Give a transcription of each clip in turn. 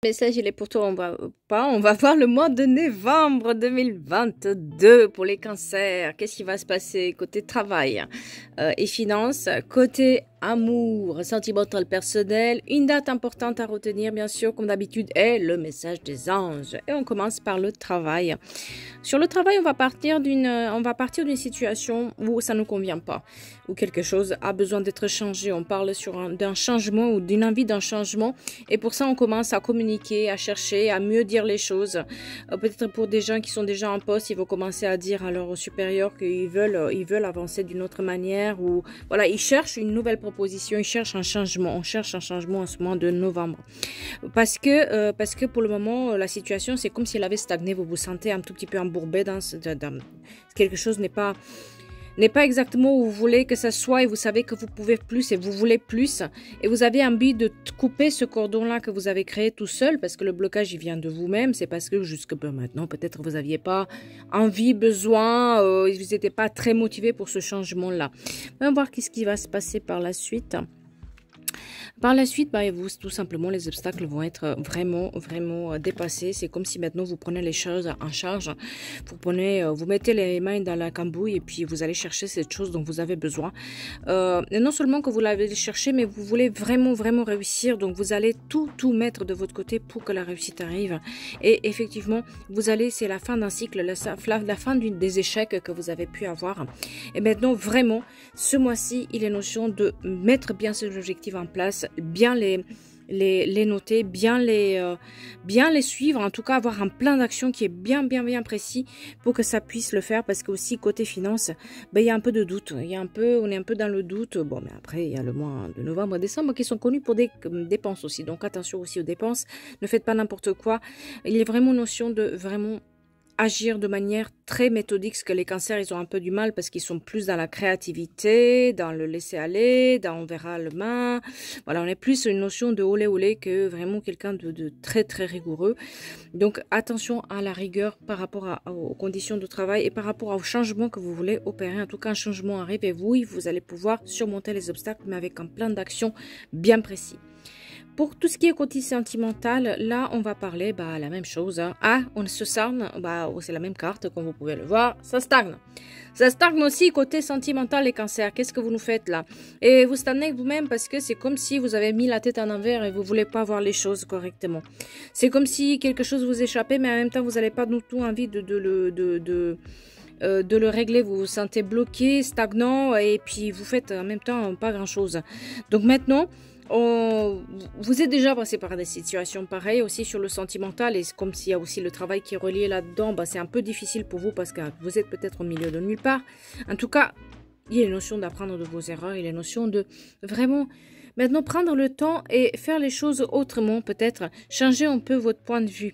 Message, il est pour toi, on va voir le mois de novembre 2022 pour les cancers. Qu'est-ce qui va se passer côté travail et finances, côté amour, sentimental, personnel. Une date importante à retenir, bien sûr, comme d'habitude, est le message des anges. Et on commence par le travail. Sur le travail, on va partir d'une situation où ça ne convient pas, où quelque chose a besoin d'être changé. On parle d'un changement ou d'une envie d'un changement. Et pour ça, on commence à communiquer, à chercher, à mieux dire les choses. Peut-être pour des gens qui sont déjà en poste, ils vont commencer à dire à leurs supérieurs qu'ils veulent avancer d'une autre manière. Ou voilà, ils cherchent une nouvelle proposition, ils cherchent un changement. On cherche un changement en ce mois de novembre. Parce que pour le moment, la situation, c'est comme si elle avait stagné. Vous vous sentez un tout petit peu embourbé dans quelque chose n'est pas exactement où vous voulez que ça soit et vous savez que vous pouvez plus et vous voulez plus et vous avez envie de couper ce cordon-là que vous avez créé tout seul parce que le blocage, il vient de vous-même. C'est parce que jusque maintenant, peut-être vous n'aviez pas envie, besoin, vous n'étiez pas très motivé pour ce changement-là. On va voir qu'est-ce qui va se passer par la suite. Par la suite, tout simplement, les obstacles vont être vraiment dépassés. C'est comme si maintenant vous prenez les choses en charge. Vous mettez les mains dans la cambouille et puis vous allez chercher cette chose dont vous avez besoin. Et non seulement que vous l'avez cherché, mais vous voulez vraiment réussir. Donc vous allez tout mettre de votre côté pour que la réussite arrive. Et effectivement, c'est la fin d'un cycle, la fin des échecs que vous avez pu avoir. Et maintenant, vraiment, ce mois-ci, il est notion de mettre bien ces objectifs en place, bien les noter, bien les suivre, en tout cas avoir un plan d'action qui est bien précis pour que ça puisse le faire, parce que aussi côté finance, il y a un peu de doute, on est un peu dans le doute. Bon, mais après il y a le mois de novembre et décembre qui sont connus pour des dépenses aussi, donc attention aussi aux dépenses, ne faites pas n'importe quoi. Il est vraiment notion de vraiment agir de manière très méthodique, parce que les cancers, ils ont un peu du mal parce qu'ils sont plus dans la créativité, dans le laisser aller, dans on verra le main. Voilà, on est plus sur une notion de olé que vraiment quelqu'un de très rigoureux. Donc attention à la rigueur par rapport aux conditions de travail et par rapport au changement que vous voulez opérer. En tout cas, un changement arrive et vous allez pouvoir surmonter les obstacles, mais avec un plan d'action bien précis. Pour tout ce qui est côté sentimental, là, on va parler la même chose. Hein. Ah, on se stagne, c'est la même carte, comme vous pouvez le voir, ça stagne. Ça stagne aussi côté sentimental, les cancers. Qu'est-ce que vous nous faites là? Et vous stagnez vous-même parce que c'est comme si vous avez mis la tête en envers et vous voulez pas voir les choses correctement. C'est comme si quelque chose vous échappait, mais en même temps, vous n'avez pas du tout envie de le régler. Vous vous sentez bloqué, stagnant, et puis vous faites en même temps pas grand-chose. Donc maintenant, vous êtes déjà passé par des situations pareilles aussi sur le sentimental, et comme s'il y a aussi le travail qui est relié là-dedans, c'est un peu difficile pour vous parce que vous êtes peut-être au milieu de nulle part. En tout cas, il y a une notion d'apprendre de vos erreurs, il y a une notion de vraiment maintenant prendre le temps et faire les choses autrement, peut-être changer un peu votre point de vue.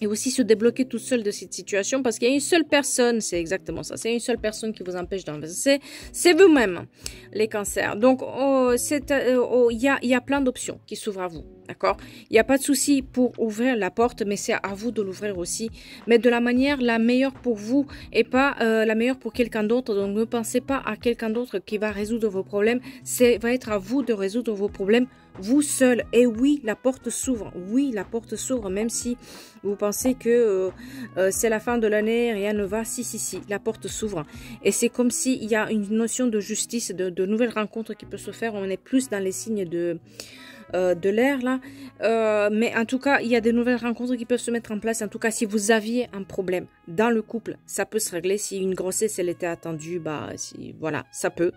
Et aussi se débloquer toute seule de cette situation, parce qu'il y a une seule personne, c'est exactement ça, c'est une seule personne qui vous empêche d'avancer, c'est vous-même, les cancers. Donc, il y a plein d'options qui s'ouvrent à vous, d'accord? Il n'y a pas de souci pour ouvrir la porte, mais c'est à vous de l'ouvrir aussi, mais de la manière la meilleure pour vous et pas la meilleure pour quelqu'un d'autre. Donc, ne pensez pas à quelqu'un d'autre qui va résoudre vos problèmes, va être à vous de résoudre vos problèmes vous seul. Et oui, la porte s'ouvre. Oui, la porte s'ouvre, même si vous pensez que c'est la fin de l'année, rien ne va. Si, la porte s'ouvre. Et c'est comme s'il y a une notion de justice, de nouvelles rencontres qui peut se faire. On est plus dans les signes de l'air là, mais en tout cas il y a des nouvelles rencontres qui peuvent se mettre en place. En tout cas, si vous aviez un problème dans le couple, ça peut se régler. Si une grossesse elle était attendue, voilà, ça peut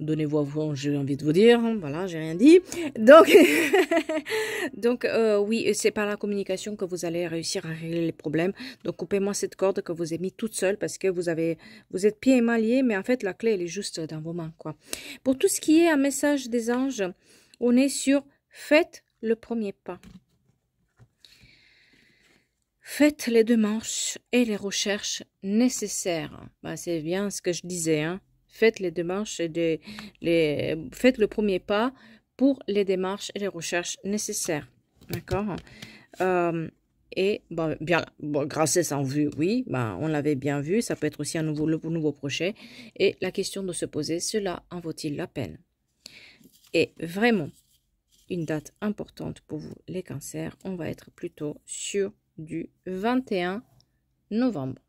donnez-vous à vous, j'ai envie de vous dire, voilà, j'ai rien dit. Donc oui, c'est par la communication que vous allez réussir à régler les problèmes. Donc coupez-moi cette corde que vous avez mis toute seule, parce que vous êtes pieds et mains liés, mais en fait la clé elle est juste dans vos mains, quoi. Pour tout ce qui est un message des anges, on est sur faites le premier pas. Faites les démarches et les recherches nécessaires. C'est bien ce que je disais. Hein. Faites les démarches et faites le premier pas pour les démarches et les recherches nécessaires. D'accord? Et bien, grossesse en vue, oui, on l'avait bien vu. Ça peut être aussi le nouveau projet. Et la question de se poser, cela en vaut-il la peine? Et vraiment, une date importante pour vous, les cancers. On va être plutôt sur du 21 novembre.